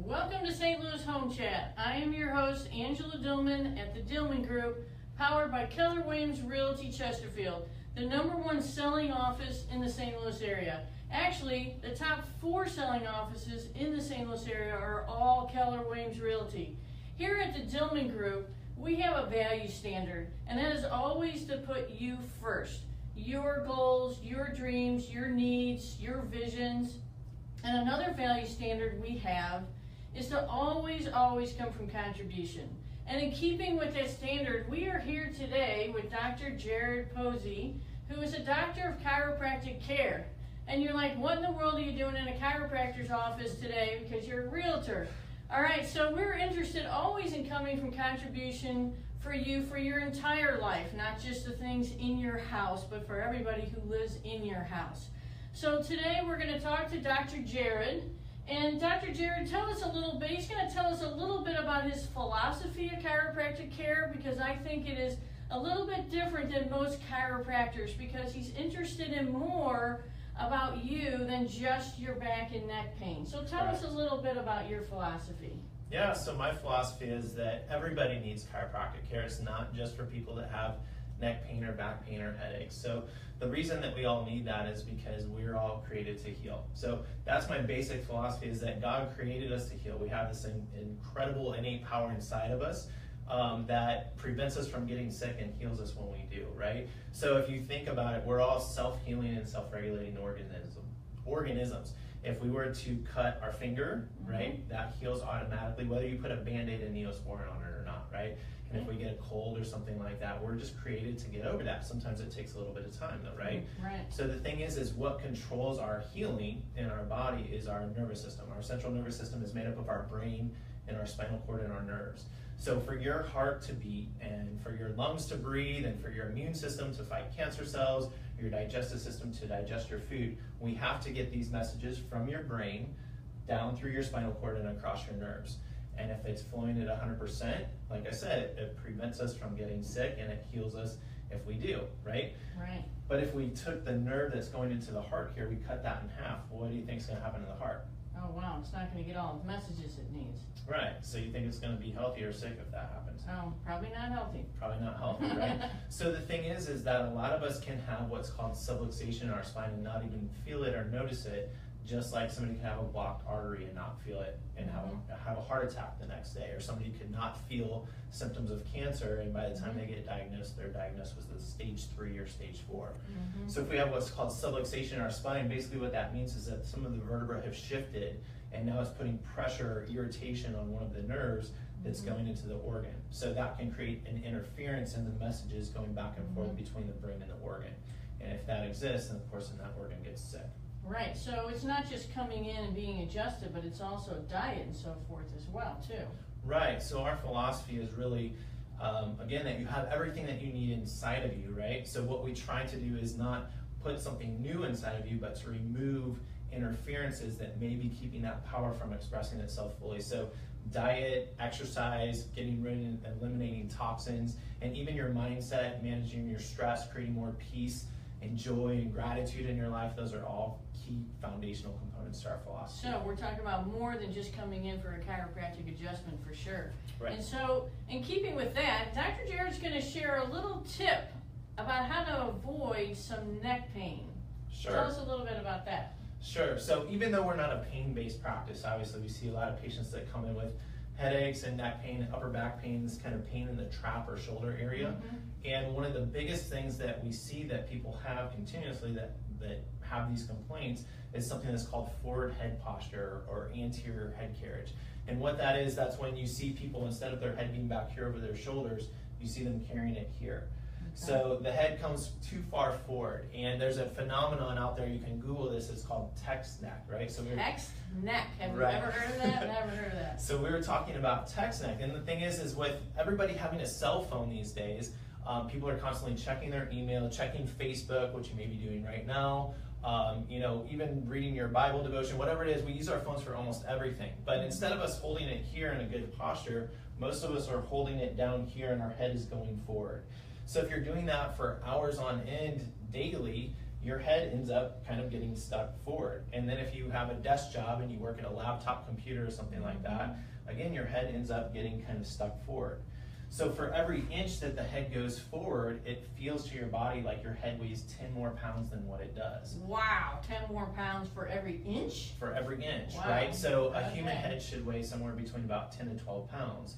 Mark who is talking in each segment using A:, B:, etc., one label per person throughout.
A: Welcome to St. Louis Home Chat. I am your host, Angela Dillmon at the Dillmon Group, powered by Keller Williams Realty Chesterfield, the #1 selling office in the St. Louis area. Actually, the top 4 selling offices in the St. Louis area are all Keller Williams Realty. Here at the Dillmon Group, we have a value standard, and that is always to put you first. Your goals, your dreams, your needs, your visions. And another value standard we have is to always come from contribution. And in keeping with that standard, we are here today with Dr. Jared Posey, who is a doctor of chiropractic care. And you're like, what in the world are you doing in a chiropractor's office today? Because you're a realtor. All right, so we're interested always in coming from contribution for you for your entire life, not just the things in your house, but for everybody who lives in your house. So today we're going to talk to Dr. Jared. And Dr. Jared, tell us a little bit, he's going to tell us a little bit about his philosophy of chiropractic care, because I think it is a little bit different than most chiropractors, because he's interested in more about you than just your back and neck pain. So tell us a little bit about your philosophy.
B: Yeah, so my philosophy is that everybody needs chiropractic care. It's not just for people that have neck pain or back pain or headaches. So the reason that we all need that is because we're all created to heal. So that's my basic philosophy, is that God created us to heal. We have this incredible innate power inside of us that prevents us from getting sick and heals us when we do, right? So if you think about it, we're all self-healing and self-regulating organisms. If we were to cut our finger, right, that heals automatically, whether you put a Band-Aid and Neosporin on it or not, right? And if we get a cold or something like that, we're just created to get over that. Sometimes it takes a little bit of time though, right?
A: Right.
B: So the thing is what controls our healing in our body is our nervous system. Our central nervous system is made up of our brain and our spinal cord and our nerves. So for your heart to beat, and for your lungs to breathe, and for your immune system to fight cancer cells, your digestive system to digest your food, we have to get these messages from your brain down through your spinal cord and across your nerves. And if it's flowing at 100%, like I said, it prevents us from getting sick, and it heals us if we do, right?
A: Right.
B: But if we took the nerve that's going into the heart here, we cut that in half, well, what do you think is going to happen to the heart?
A: Oh wow, it's not going to get all the messages it needs.
B: Right, so you think it's going to be healthy or sick if that happens?
A: Oh, probably not healthy.
B: Probably not healthy, right? So the thing is that a lot of us can have what's called subluxation in our spine and not even feel it or notice it, just like somebody can have a blocked artery and not feel it and have a heart attack the next day, or somebody could not feel symptoms of cancer, and by the time they get diagnosed, they're diagnosed with stage 3 or stage 4. So if we have what's called subluxation in our spine, basically what that means is that some of the vertebrae have shifted, and now it's putting pressure or irritation on one of the nerves that's going into the organ. So that can create an interference in the messages going back and forth between the brain and the organ. And if that exists, then of course then that organ gets sick.
A: Right, so it's not just coming in and being adjusted, but it's also diet and so forth as well, too.
B: Right, so our philosophy is really, again, that you have everything that you need inside of you, right? So what we try to do is not put something new inside of you, but to remove interferences that may be keeping that power from expressing itself fully. So diet, exercise, getting rid and eliminating toxins, and even your mindset, managing your stress, creating more peace and joy and gratitude in your life, those are all key foundational components to our philosophy.
A: So we're talking about more than just coming in for a chiropractic adjustment for sure.
B: Right.
A: And so in keeping with that, Dr. Jared's going to share a little tip about how to avoid some neck pain.
B: Sure.
A: Tell us a little bit about that.
B: Sure. So even though we're not a pain-based practice, obviously we see a lot of patients that come in with headaches and neck pain and upper back pain, this kind of pain in the trap or shoulder area. And one of the biggest things that we see that people have continuously that have these complaints is something that's called forward head posture or anterior head carriage. And what that is, that's when you see people, instead of their head being back here over their shoulders, you see them carrying it here. So the head comes too far forward, and there's a phenomenon out there, you can Google this, it's called text neck, right? So
A: text neck, have you ever heard of that? Never heard of that.
B: So we were talking about text neck, and the thing is with everybody having a cell phone these days, people are constantly checking their email, checking Facebook, which you may be doing right now, even reading your Bible devotion, whatever it is, we use our phones for almost everything. But instead of us holding it here in a good posture, most of us are holding it down here and our head is going forward. So if you're doing that for hours on end daily, your head ends up kind of getting stuck forward. And then if you have a desk job and you work at a laptop computer or something like that, again, your head ends up getting kind of stuck forward. So for every inch that the head goes forward, it feels to your body like your head weighs 10 more pounds than what it does.
A: Wow, 10 more pounds for every inch?
B: For every inch,
A: Wow.
B: right? So a human head should weigh somewhere between about 10 to 12 pounds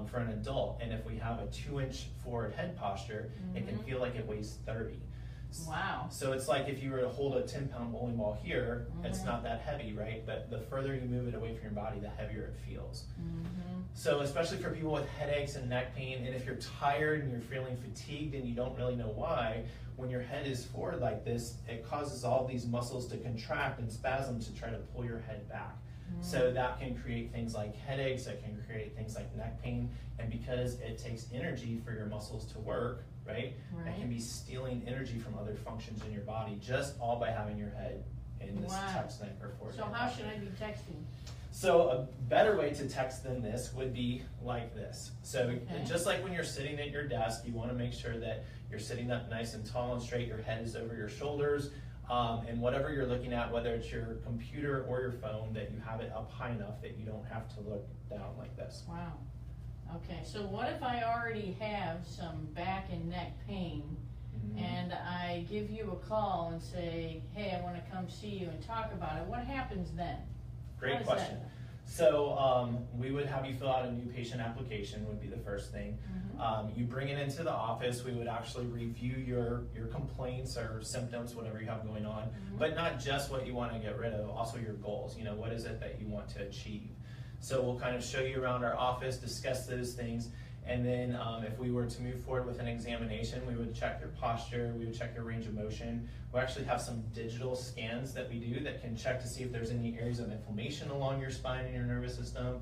B: for an adult. And if we have a 2-inch forward head posture, it can feel like it weighs 30.
A: Wow.
B: So it's like if you were to hold a 10-pound bowling ball here, it's not that heavy, right? But the further you move it away from your body, the heavier it feels. So especially for people with headaches and neck pain, and if you're tired and you're feeling fatigued and you don't really know why, when your head is forward like this, it causes all these muscles to contract and spasm to try to pull your head back. So that can create things like headaches, it can create things like neck pain, and because it takes energy for your muscles to work, right? It can be stealing energy from other functions in your body just all by having your head in this text neck or forward.
A: So how should I be texting?
B: So a better way to text than this would be like this. So just like when you're sitting at your desk, you want to make sure that you're sitting up nice and tall and straight, your head is over your shoulders, and whatever you're looking at, whether it's your computer or your phone, that you have it up high enough that you don't have to look down like this.
A: Wow. Okay, so what if I already have some back and neck pain, and I give you a call and say, hey, I want to come see you and talk about it? What happens then?
B: Great question. So we would have you fill out a new patient application would be the first thing. You bring it into the office. We would actually review your complaints or symptoms, whatever you have going on, but not just what you want to get rid of, also your goals. You know, what is it that you want to achieve? So we'll kind of show you around our office, discuss those things, and then if we were to move forward with an examination, we would check your posture, we would check your range of motion. We actually have some digital scans that we do that can check to see if there's any areas of inflammation along your spine and your nervous system.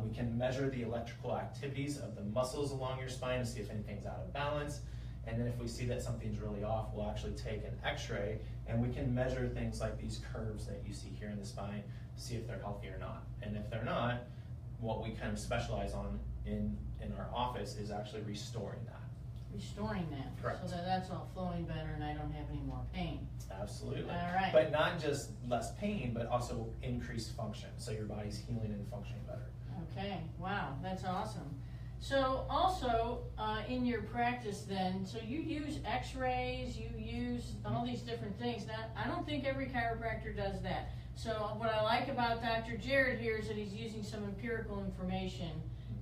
B: We can measure the electrical activities of the muscles along your spine to see if anything's out of balance. And then if we see that something's really off, we'll actually take an x-ray and we can measure things like these curves that you see here in the spine to see if they're healthy or not. And if they're not, what we kind of specialize on in our office is actually restoring that.
A: Restoring that.
B: Correct.
A: So that that's all flowing better and I don't have any more pain.
B: Absolutely.
A: All right.
B: But not just less pain, but also increased function. So your body's healing and functioning better.
A: Okay, wow, that's awesome. So also in your practice then, so you use x-rays, you use all these different things. Now, I don't think every chiropractor does that. So what I like about Dr. Jared here is that he's using some empirical information,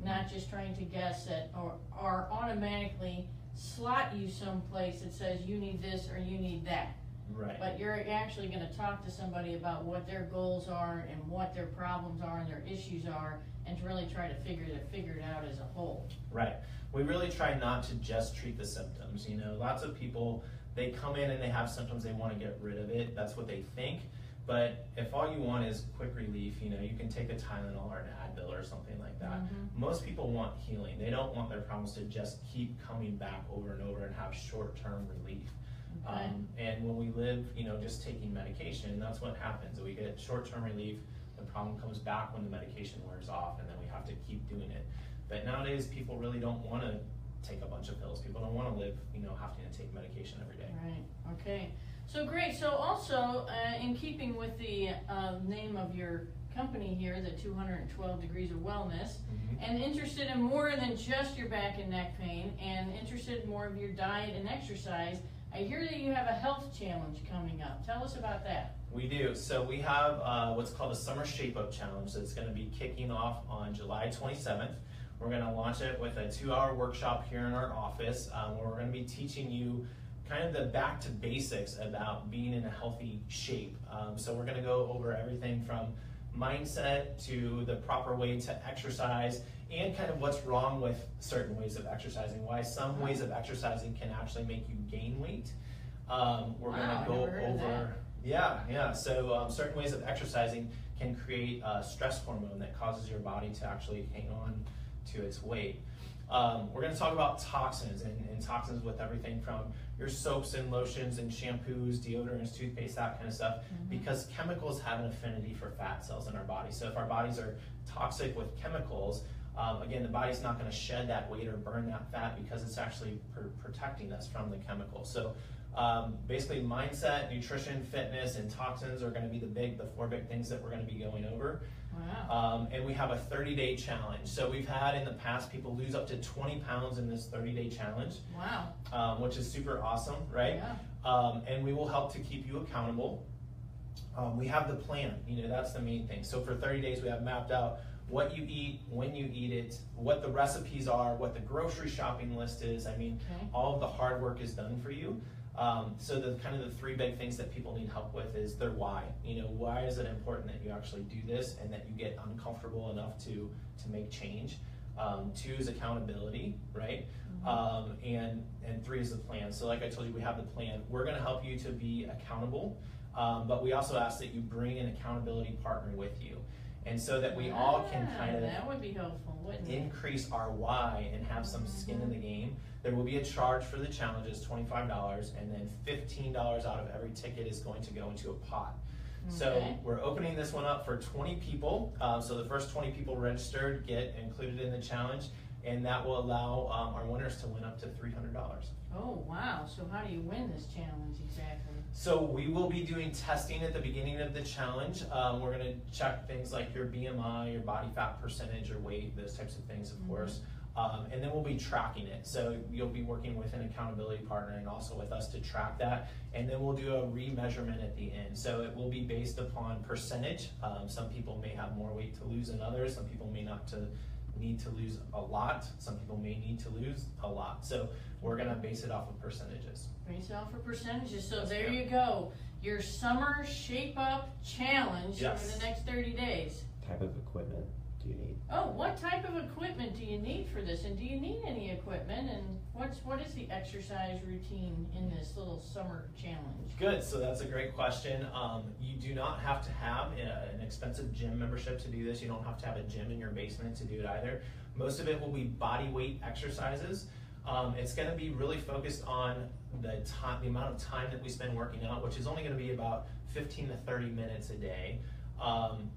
A: not just trying to guess at or automatically slot you someplace that says you need this or you need that.
B: Right.
A: But you're actually going to talk to somebody about what their goals are and what their problems are and their issues are, and to really try to figure it out as a whole.
B: Right. We really try not to just treat the symptoms. You know, lots of people, they come in and they have symptoms, they want to get rid of it. That's what they think. But if all you want is quick relief, you know, you can take a Tylenol or an Advil or something like that. Most people want healing. They don't want their problems to just keep coming back over and over and have short-term relief.
A: Okay.
B: And when we live, you know, just taking medication, that's what happens. We get short-term relief, the problem comes back when the medication wears off, and then we have to keep doing it. But nowadays, people really don't want to take a bunch of pills. People don't want to live, you know, having to take medication every day.
A: Right, okay. So great, so also in keeping with the name of your company here, the 212 Degrees of Wellness, and interested in more than just your back and neck pain, and interested in more of your diet and exercise, I hear that you have a health challenge coming up. Tell us about that.
B: We do. So we have what's called a Summer Shape-Up Challenge that's going to be kicking off on July 27th. We're going to launch it with a 2-hour workshop here in our office where we're going to be teaching you kind of the back to basics about being in a healthy shape. So we're going to go over everything from mindset to the proper way to exercise and kind of what's wrong with certain ways of exercising, why some ways of exercising can actually make you gain weight. We're going to go over, so certain ways of exercising can create a stress hormone that causes your body to actually hang on to its weight. We're going to talk about toxins and toxins with everything from your soaps and lotions and shampoos, deodorants, toothpaste, that kind of stuff, because chemicals have an affinity for fat cells in our body. So if our bodies are toxic with chemicals, again, the body's not going to shed that weight or burn that fat because it's actually protecting us from the chemicals. So Basically mindset, nutrition, fitness, and toxins are going to be the 4 big things that we're going to be going over.
A: Wow.
B: And we have a 30-day challenge. So we've had in the past people lose up to 20 pounds in this 30-day challenge.
A: Wow.
B: Which is super awesome, right?
A: Yeah.
B: And we will help to keep you accountable. We have the plan, that's the main thing. So for 30 days we have mapped out what you eat, when you eat it, what the recipes are, what the grocery shopping list is. I mean, all of the hard work is done for you. So the kind of the 3 big things that people need help with is their why. Why is it important that you actually do this and that you get uncomfortable enough to make change? 2 is accountability, right? And 3 is the plan. So like I told you, we have the plan. We're going to help you to be accountable, but we also ask that you bring an accountability partner with you. And so that we all can kind of
A: that would be helpful, wouldn't it?
B: increase our why and have some skin in the game. There will be a charge for the challenges, $25, and then $15 out of every ticket is going to go into a pot. So we're opening this one up for 20 people. So the first 20 people registered get included in the challenge, and that will allow our winners to win up to $300.
A: Oh, wow. So how do you win this challenge exactly?
B: So we will be doing testing at the beginning of the challenge. We're going to check things like your BMI, your body fat percentage, your weight, those types of things, of course. And then we'll be tracking it. So you'll be working with an accountability partner and also with us to track that. And then we'll do a remeasurement at the end. So it will be based upon percentage. Some people may have more weight to lose than others. Some people may not need to lose a lot. Some people may need to lose a lot. So we're going to base it off of percentages.
A: Base it off of percentages. So there you go. Your summer shape up challenge for the next 30 days.
C: Type of equipment do you need?
A: Oh, what type of equipment do you need for this? And do you need any equipment? And what is the exercise routine in this little summer challenge?
B: Good, so that's a great question. You do not have to have an expensive gym membership to do this. You don't have to have a gym in your basement to do it either. Most of it will be body weight exercises. It's going to be really focused on the amount of time that we spend working out, which is only going to be about 15 to 30 minutes a day.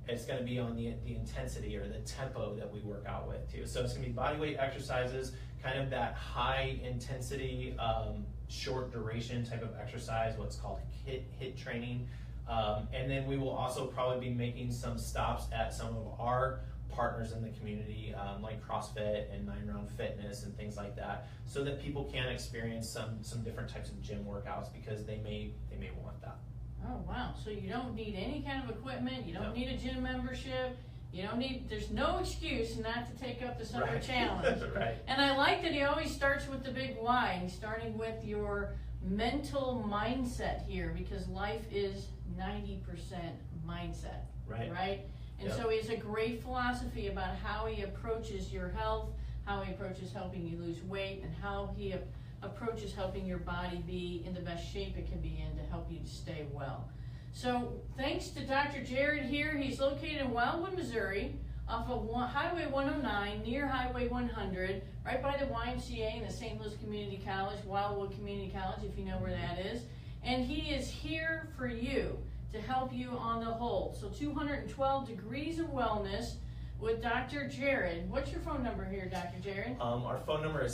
B: It's going to be on the intensity or the tempo that we work out with too. So it's going to be body weight exercises, kind of that high intensity, short duration type of exercise, what's called HIIT training. And then we will also probably be making some stops at some of our partners in the community, like CrossFit and 9 Round Fitness and things like that, so that people can experience some different types of gym workouts because they may want that.
A: Oh, wow. So you don't need any kind of equipment, you don't need a gym membership, there's no excuse not to take up the summer challenge.
B: Right.
A: And I like that he always starts with the big why, and starting with your mental mindset here, because life is 90% mindset, right? And so it's a great philosophy about how he approaches your health, how he approaches helping you lose weight, and how he approaches helping your body be in the best shape it can be in to help you to stay well. So thanks to Dr. Jared here. He's located in Wildwood, Missouri, off of Highway 109, near Highway 100, right by the YMCA and the St. Louis Community College, Wildwood Community College, if you know where that is. And he is here for you to help you on the whole. So 212 Degrees of Wellness with Dr. Jared. What's your phone number here, Dr. Jared?
B: Our phone number is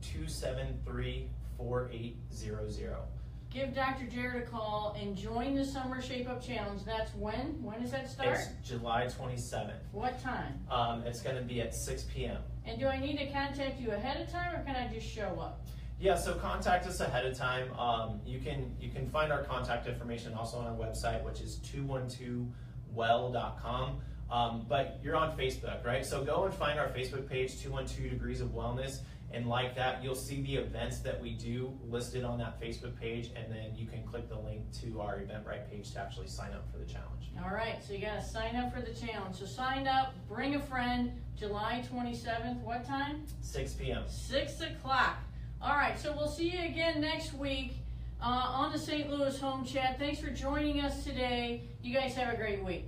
B: 636-273-4800.
A: Give Dr. Jared a call and join the Summer Shape Up Challenge. That's when? When does that start?
B: It's July 27th.
A: What time?
B: It's going to be at 6 p.m.
A: And do I need to contact you ahead of time, or can I just show up?
B: Yeah, so contact us ahead of time. You can find our contact information also on our website, which is 212well.com. But you're on Facebook, right? So go and find our Facebook page, 212 Degrees of Wellness, and like that, you'll see the events that we do listed on that Facebook page, and then you can click the link to our Eventbrite page to actually sign up for the challenge.
A: All right, so you got to sign up for the challenge. So sign up, bring a friend, July 27th, what time?
B: 6 p.m.
A: 6 o'clock. All right, so we'll see you again next week on the St. Louis Home Chat. Thanks for joining us today. You guys have a great week.